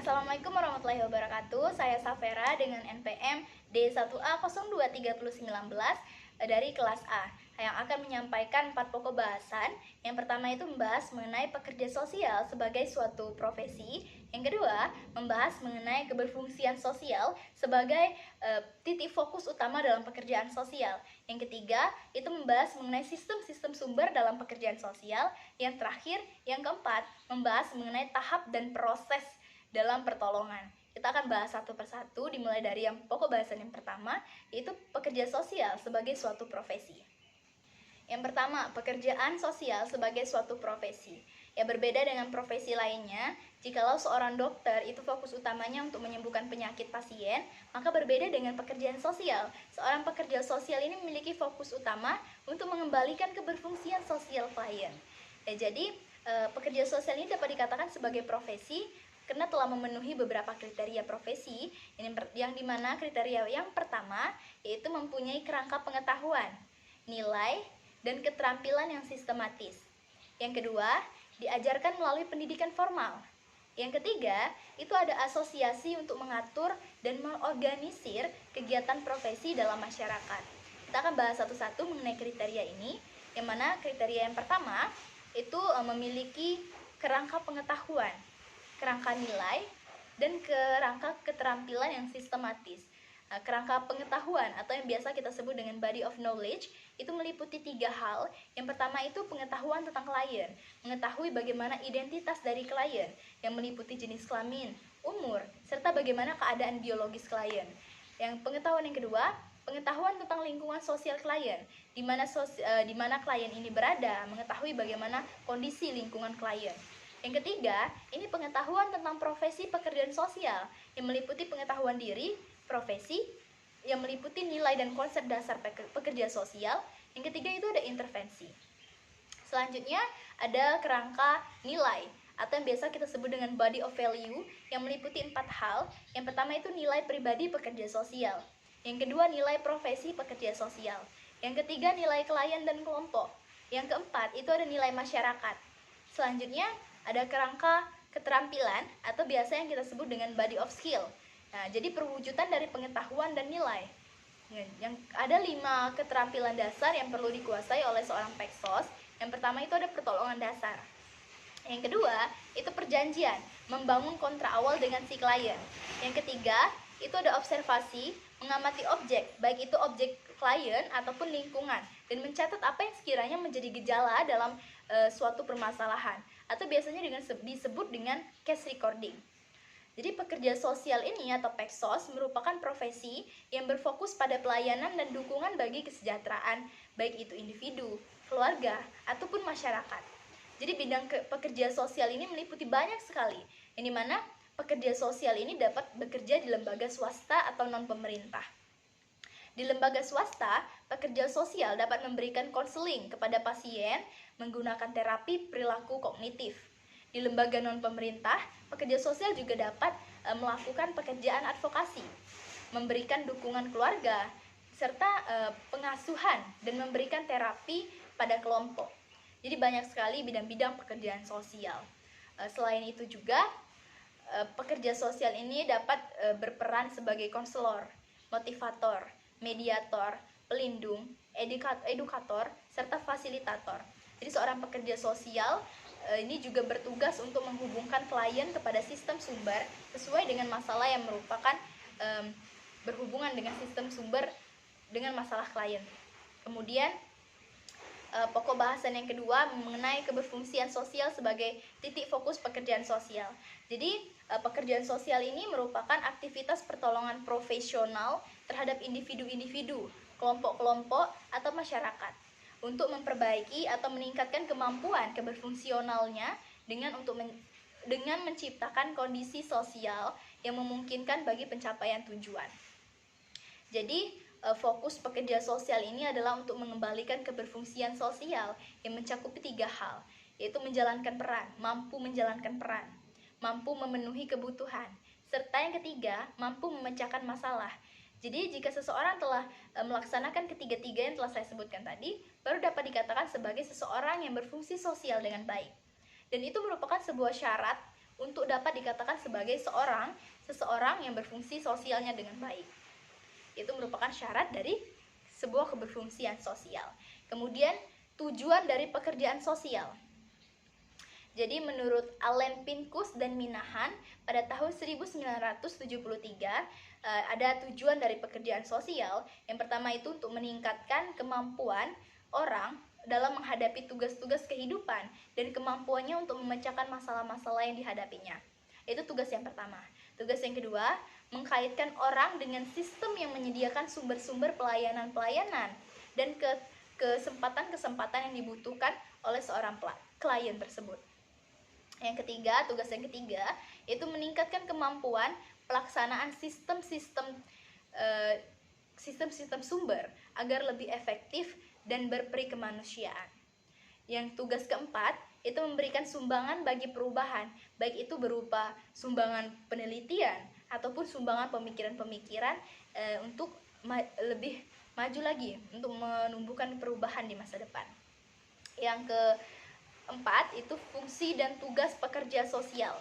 Assalamualaikum warahmatullahi wabarakatuh. Saya Safera dengan NPM D1A023019 dari kelas A yang akan menyampaikan 4 pokok bahasan. Yang pertama itu membahas mengenai pekerja sosial sebagai suatu profesi. Yang kedua, membahas mengenai keberfungsian sosial sebagai titik fokus utama dalam pekerjaan sosial. Yang ketiga, itu membahas mengenai sistem-sistem sumber dalam pekerjaan sosial. Yang terakhir, yang keempat, membahas mengenai tahap dan proses dalam pertolongan. Kita akan bahas satu persatu, dimulai dari yang pokok bahasan yang pertama, yaitu pekerja sosial sebagai suatu profesi. Yang pertama, pekerjaan sosial sebagai suatu profesi. Ya, berbeda dengan profesi lainnya, jikalau seorang dokter itu fokus utamanya untuk menyembuhkan penyakit pasien, maka berbeda dengan pekerjaan sosial. Seorang pekerja sosial ini memiliki fokus utama untuk mengembalikan keberfungsian sosial klien. Ya, jadi pekerja sosial ini dapat dikatakan sebagai profesi karena telah memenuhi beberapa kriteria profesi, yang dimana kriteria yang pertama yaitu mempunyai kerangka pengetahuan, nilai, dan keterampilan yang sistematis. Yang kedua, diajarkan melalui pendidikan formal. Yang ketiga, itu ada asosiasi untuk mengatur dan mengorganisir kegiatan profesi dalam masyarakat. Kita akan bahas satu-satu mengenai kriteria ini, yang mana kriteria yang pertama itu memiliki kerangka pengetahuan, kerangka nilai, dan kerangka keterampilan yang sistematis. Kerangka pengetahuan atau yang biasa kita sebut dengan body of knowledge itu meliputi 3 hal. Yang pertama itu pengetahuan tentang klien, mengetahui bagaimana identitas dari klien yang meliputi jenis kelamin, umur, serta bagaimana keadaan biologis klien. Yang pengetahuan yang kedua, pengetahuan tentang lingkungan sosial klien, di mana klien ini berada, mengetahui bagaimana kondisi lingkungan klien. Yang ketiga, ini pengetahuan tentang profesi pekerjaan sosial yang meliputi pengetahuan diri, profesi, yang meliputi nilai dan konsep dasar pekerja sosial. Yang ketiga itu ada intervensi. Selanjutnya ada kerangka nilai atau yang biasa kita sebut dengan body of value yang meliputi 4 hal. Yang pertama itu nilai pribadi pekerja sosial. Yang kedua nilai profesi pekerja sosial. Yang ketiga nilai klien dan kelompok. Yang keempat itu ada nilai masyarakat. Selanjutnya ada kerangka keterampilan atau biasa yang kita sebut dengan body of skill. Nah, jadi perwujudan dari pengetahuan dan nilai. Yang ada 5 keterampilan dasar yang perlu dikuasai oleh seorang peksos. Yang pertama itu ada pertolongan dasar. Yang kedua, itu perjanjian, membangun kontrak awal dengan si klien. Yang ketiga, itu ada observasi, mengamati objek, baik itu objek klien ataupun lingkungan, dan mencatat apa yang sekiranya menjadi gejala dalam suatu permasalahan, atau biasanya disebut dengan case recording. Jadi pekerja sosial ini atau peksos merupakan profesi yang berfokus pada pelayanan dan dukungan bagi kesejahteraan, baik itu individu, keluarga, ataupun masyarakat. Jadi bidang pekerja sosial ini meliputi banyak sekali, yang dimana pekerja sosial ini dapat bekerja di lembaga swasta atau non-pemerintah. Di lembaga swasta, pekerja sosial dapat memberikan konseling kepada pasien menggunakan terapi perilaku kognitif. Di lembaga non-pemerintah, pekerja sosial juga dapat melakukan pekerjaan advokasi, memberikan dukungan keluarga, serta pengasuhan dan memberikan terapi pada kelompok. Jadi banyak sekali bidang-bidang pekerjaan sosial. Selain itu juga, pekerja sosial ini dapat berperan sebagai konselor, motivator, mediator, pelindung, edukator, serta fasilitator. Jadi seorang pekerja sosial ini juga bertugas untuk menghubungkan klien kepada sistem sumber sesuai dengan masalah yang merupakan berhubungan dengan sistem sumber dengan masalah klien. Kemudian pokok bahasan yang kedua mengenai keberfungsian sosial sebagai titik fokus pekerjaan sosial. Jadi pekerjaan sosial ini merupakan aktivitas pertolongan profesional terhadap individu-individu, kelompok-kelompok, atau masyarakat untuk memperbaiki atau meningkatkan kemampuan keberfungsionalnya dengan menciptakan kondisi sosial yang memungkinkan bagi pencapaian tujuan. Jadi fokus pekerja sosial ini adalah untuk mengembalikan keberfungsian sosial yang mencakupi 3 hal, yaitu menjalankan peran, mampu menjalankan peran, mampu memenuhi kebutuhan, serta yang ketiga, mampu memecahkan masalah. Jadi jika seseorang telah melaksanakan ketiga-tiga yang telah saya sebutkan tadi, baru dapat dikatakan sebagai seseorang yang berfungsi sosial dengan baik. Dan itu merupakan sebuah syarat untuk dapat dikatakan sebagai seseorang yang berfungsi sosialnya dengan baik. Itu merupakan syarat dari sebuah keberfungsian sosial. Kemudian tujuan dari pekerjaan sosial. Jadi menurut Allen Pincus dan Minahan pada tahun 1973 ada tujuan dari pekerjaan sosial. Yang pertama itu untuk meningkatkan kemampuan orang dalam menghadapi tugas-tugas kehidupan dan kemampuannya untuk memecahkan masalah-masalah yang dihadapinya. Itu tugas yang pertama. Tugas yang kedua, mengkaitkan orang dengan sistem yang menyediakan sumber-sumber pelayanan-pelayanan dan kesempatan-kesempatan yang dibutuhkan oleh seorang klien tersebut. Yang ketiga, tugas yang ketiga itu meningkatkan kemampuan pelaksanaan sistem-sistem sumber agar lebih efektif dan berperi kemanusiaan. Yang tugas keempat itu memberikan sumbangan bagi perubahan, baik itu berupa sumbangan penelitian ataupun sumbangan pemikiran-pemikiran untuk lebih maju lagi untuk menumbuhkan perubahan di masa depan. Yang keempat itu fungsi dan tugas pekerja sosial.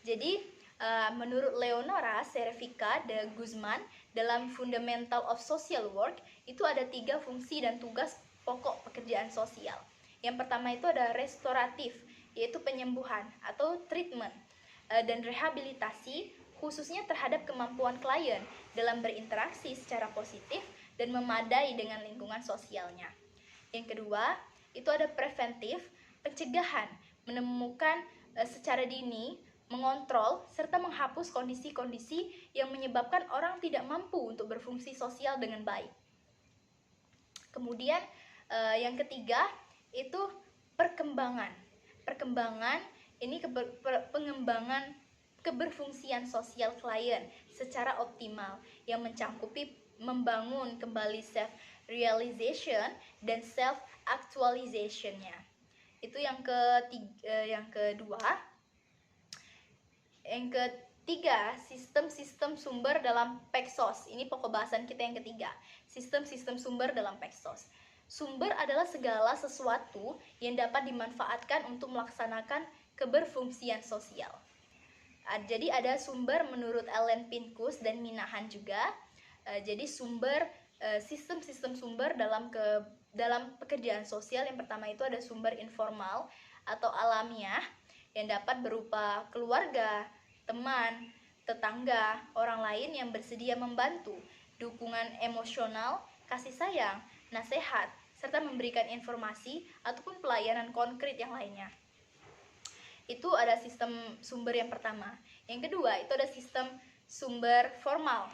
Jadi menurut Leonora Cerevika de Guzman dalam Fundamental of Social Work itu ada 3 fungsi dan tugas pokok pekerjaan sosial. Yang pertama itu ada restoratif, yaitu penyembuhan atau treatment dan rehabilitasi khususnya terhadap kemampuan klien dalam berinteraksi secara positif dan memadai dengan lingkungan sosialnya. Yang kedua, itu ada preventif, pencegahan, menemukan secara dini, mengontrol, serta menghapus kondisi-kondisi yang menyebabkan orang tidak mampu untuk berfungsi sosial dengan baik. Kemudian yang ketiga, itu perkembangan. Perkembangan ini pengembangan keberfungsian sosial klien secara optimal yang mencangkupi membangun kembali self realization dan self actualization-nya. Itu yang kedua. Yang ketiga, sistem-sistem sumber dalam Paxos. Ini pokok bahasan kita yang ketiga. Sistem-sistem sumber dalam Paxos. Sumber adalah segala sesuatu yang dapat dimanfaatkan untuk melaksanakan keberfungsian sosial. Jadi ada sumber menurut Allen Pincus dan Minahan juga. Jadi sistem-sistem sumber dalam pekerjaan sosial yang pertama itu ada sumber informal atau alamiah yang dapat berupa keluarga, teman, tetangga, orang lain yang bersedia membantu, dukungan emosional, kasih sayang, nasihat, serta memberikan informasi ataupun pelayanan konkret yang lainnya. Itu ada sistem sumber yang pertama. Yang kedua, itu ada sistem sumber formal.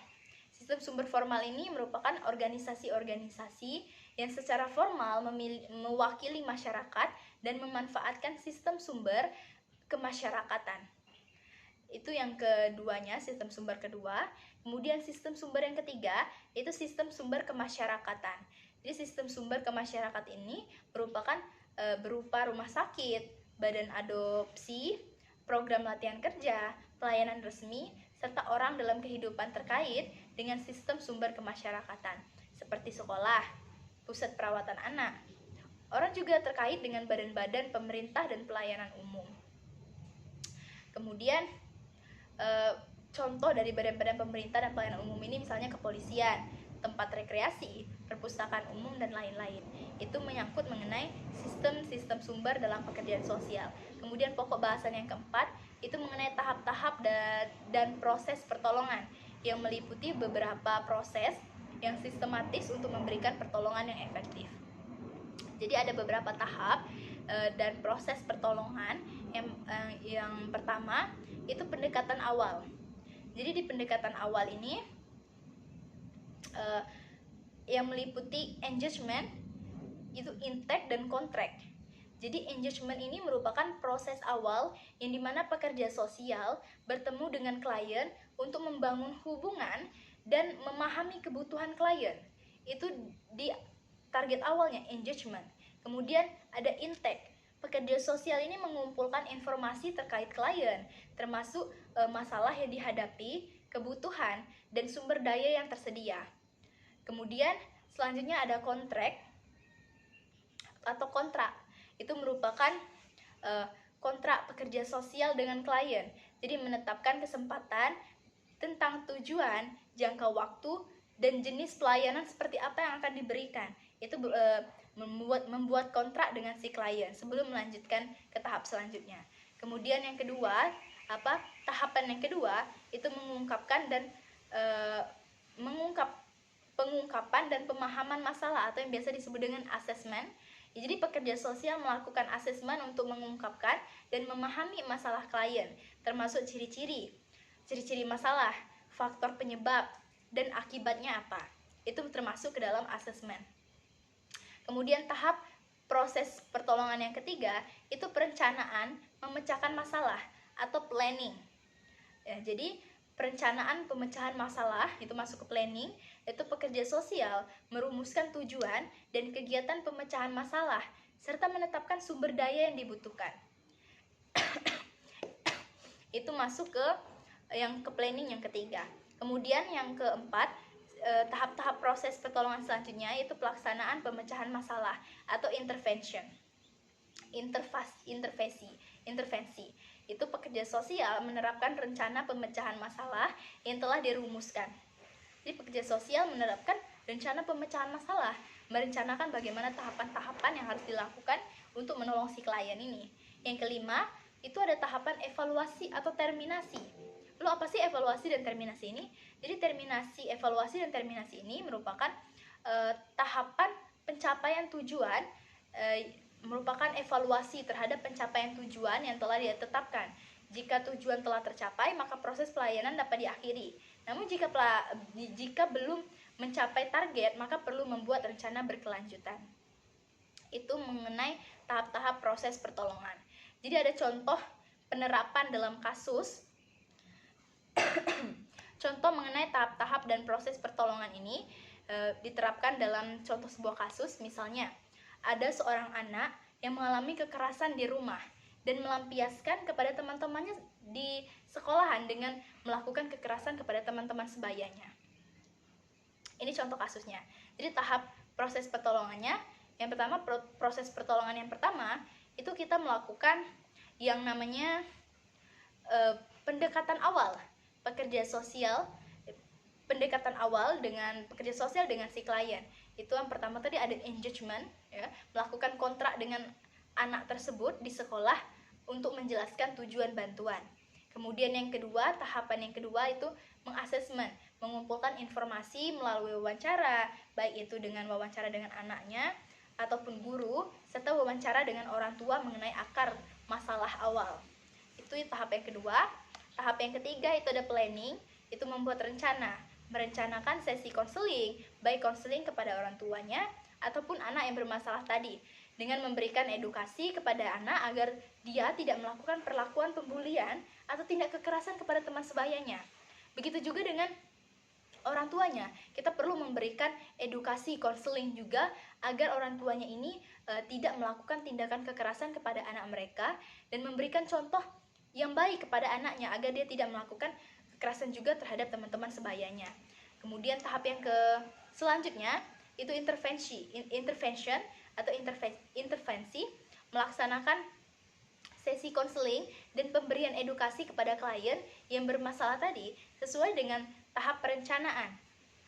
Sistem sumber formal ini merupakan organisasi-organisasi yang secara formal mewakili masyarakat dan memanfaatkan sistem sumber kemasyarakatan. Itu yang keduanya, sistem sumber kedua. Kemudian sistem sumber yang ketiga, itu sistem sumber kemasyarakatan. Jadi sistem sumber kemasyarakat ini merupakan berupa rumah sakit, badan adopsi, program latihan kerja, pelayanan resmi, serta orang dalam kehidupan terkait dengan sistem sumber kemasyarakatan, seperti sekolah, pusat perawatan anak. Orang juga terkait dengan badan-badan pemerintah dan pelayanan umum. Kemudian, contoh dari badan-badan pemerintah dan pelayanan umum ini misalnya kepolisian, tempat rekreasi, perpustakaan umum, dan lain-lain. Itu menyangkut mengenai sistem-sistem sumber dalam pekerjaan sosial. Kemudian pokok bahasan yang keempat, itu mengenai tahap-tahap dan proses pertolongan yang meliputi beberapa proses yang sistematis untuk memberikan pertolongan yang efektif. Jadi ada beberapa tahap dan proses pertolongan. Yang pertama, itu pendekatan awal. Jadi di pendekatan awal ini yang meliputi engagement, itu intake dan contract. Jadi engagement ini merupakan proses awal yang dimana pekerja sosial bertemu dengan klien untuk membangun hubungan dan memahami kebutuhan klien. Itu di target awalnya, engagement. Kemudian ada intake. Pekerja sosial ini mengumpulkan informasi terkait klien, termasuk masalah yang dihadapi, kebutuhan, dan sumber daya yang tersedia. Kemudian selanjutnya ada kontrak atau kontrak. Itu merupakan kontrak pekerja sosial dengan klien. Jadi menetapkan kesempatan tentang tujuan, jangka waktu, dan jenis pelayanan seperti apa yang akan diberikan. Itu membuat kontrak dengan si klien sebelum melanjutkan ke tahap selanjutnya. Kemudian yang kedua, tahapan yang kedua itu mengungkapkan dan pengungkapan dan pemahaman masalah atau yang biasa disebut dengan assessment. Jadi pekerja sosial melakukan asesmen untuk mengungkapkan dan memahami masalah klien, termasuk ciri-ciri masalah, faktor penyebab, dan akibatnya apa. Itu termasuk ke dalam asesmen. Kemudian tahap proses pertolongan yang ketiga itu perencanaan memecahkan masalah atau planning. Ya, jadi perencanaan pemecahan masalah itu masuk ke planning. Itu pekerja sosial merumuskan tujuan dan kegiatan pemecahan masalah serta menetapkan sumber daya yang dibutuhkan. Itu masuk ke planning yang ketiga. Kemudian yang keempat, tahap-tahap proses pertolongan selanjutnya yaitu pelaksanaan pemecahan masalah atau intervensi. Itu pekerja sosial menerapkan rencana pemecahan masalah yang telah dirumuskan. Jadi pekerja sosial menerapkan rencana pemecahan masalah, merencanakan bagaimana tahapan-tahapan yang harus dilakukan untuk menolong si klien ini. Yang kelima, itu ada tahapan evaluasi atau terminasi. Lalu apa sih evaluasi dan terminasi ini? Jadi evaluasi dan terminasi ini merupakan tahapan pencapaian tujuan, merupakan evaluasi terhadap pencapaian tujuan yang telah ditetapkan. Jika tujuan telah tercapai, maka proses pelayanan dapat diakhiri. Namun jika belum mencapai target, maka perlu membuat rencana berkelanjutan. Itu mengenai tahap-tahap proses pertolongan. Jadi ada contoh penerapan dalam kasus. Contoh mengenai tahap-tahap dan proses pertolongan ini diterapkan dalam contoh sebuah kasus. Misalnya, ada seorang anak yang mengalami kekerasan di rumah dan melampiaskan kepada teman-temannya di sekolahan dengan melakukan kekerasan kepada teman-teman sebayanya. Ini contoh kasusnya. Jadi tahap proses pertolongannya, yang pertama, proses pertolongan yang pertama itu kita melakukan yang namanya pendekatan awal dengan pekerja sosial dengan si klien. Itu yang pertama tadi ada engagement, ya, melakukan kontrak dengan anak tersebut di sekolah untuk menjelaskan tujuan bantuan. Kemudian tahapan yang kedua itu mengasesmen, mengumpulkan informasi melalui wawancara, baik itu dengan wawancara dengan anaknya ataupun guru, serta wawancara dengan orang tua mengenai akar masalah awal. Itu tahap yang kedua. Tahap yang ketiga itu ada planning, itu membuat rencana, merencanakan sesi konseling, baik konseling kepada orang tuanya ataupun anak yang bermasalah tadi, dengan memberikan edukasi kepada anak agar dia tidak melakukan perlakuan pembulian atau tindak kekerasan kepada teman sebayanya. Begitu juga dengan orang tuanya, kita perlu memberikan edukasi konseling juga agar orang tuanya ini tidak melakukan tindakan kekerasan kepada anak mereka dan memberikan contoh yang baik kepada anaknya agar dia tidak melakukan kekerasan juga terhadap teman-teman sebayanya. Kemudian tahap yang selanjutnya itu intervention atau intervensi, melaksanakan sesi konseling dan pemberian edukasi kepada klien yang bermasalah tadi sesuai dengan tahap perencanaan.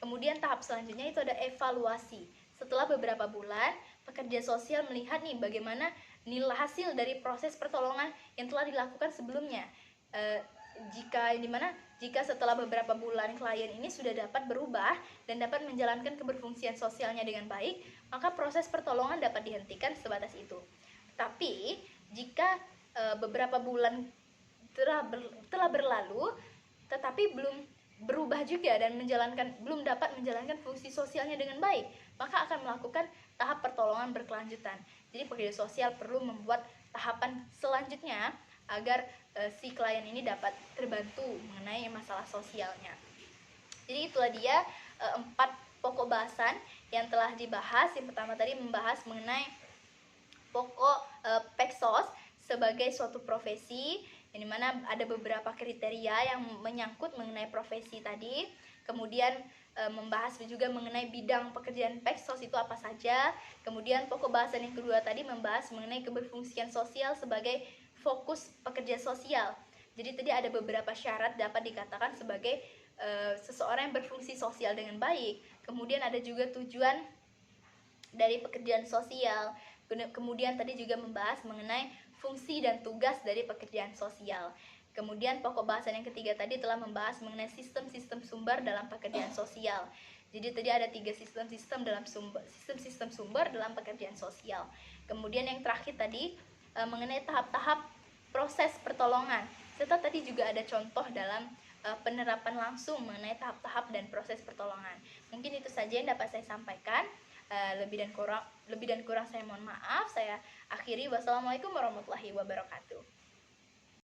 Kemudian tahap selanjutnya itu ada evaluasi. Setelah beberapa bulan, pekerja sosial melihat nih bagaimana nilai hasil dari proses pertolongan yang telah dilakukan sebelumnya. Jika setelah beberapa bulan klien ini sudah dapat berubah dan dapat menjalankan keberfungsian sosialnya dengan baik, maka proses pertolongan dapat dihentikan sebatas itu. Tapi jika beberapa bulan telah berlalu tetapi belum berubah juga dan belum dapat menjalankan fungsi sosialnya dengan baik, maka akan melakukan tahap pertolongan berkelanjutan. Jadi pekerja sosial perlu membuat tahapan selanjutnya agar si klien ini dapat terbantu mengenai masalah sosialnya. Jadi itulah dia 4 pokok bahasan yang telah dibahas. Yang pertama tadi membahas mengenai pokok Peksos sebagai suatu profesi, yang dimana ada beberapa kriteria yang menyangkut mengenai profesi tadi. Kemudian membahas juga mengenai bidang pekerjaan Peksos itu apa saja. Kemudian pokok bahasan yang kedua tadi membahas mengenai keberfungsian sosial sebagai fokus pekerja sosial. Jadi tadi ada beberapa syarat dapat dikatakan sebagai seseorang yang berfungsi sosial dengan baik. Kemudian ada juga tujuan dari pekerjaan sosial. Kemudian tadi juga membahas mengenai fungsi dan tugas dari pekerjaan sosial. Kemudian pokok bahasan yang ketiga tadi telah membahas mengenai sistem-sistem sumber dalam pekerjaan sosial. Jadi tadi ada 3 sistem-sistem sumber dalam pekerjaan sosial. Kemudian yang terakhir tadi mengenai tahap-tahap proses pertolongan. Serta tadi juga ada contoh dalam penerapan langsung mengenai tahap-tahap dan proses pertolongan. Mungkin itu saja yang dapat saya sampaikan. Lebih dan kurang saya mohon maaf. Saya akhiri. Wassalamualaikum warahmatullahi wabarakatuh.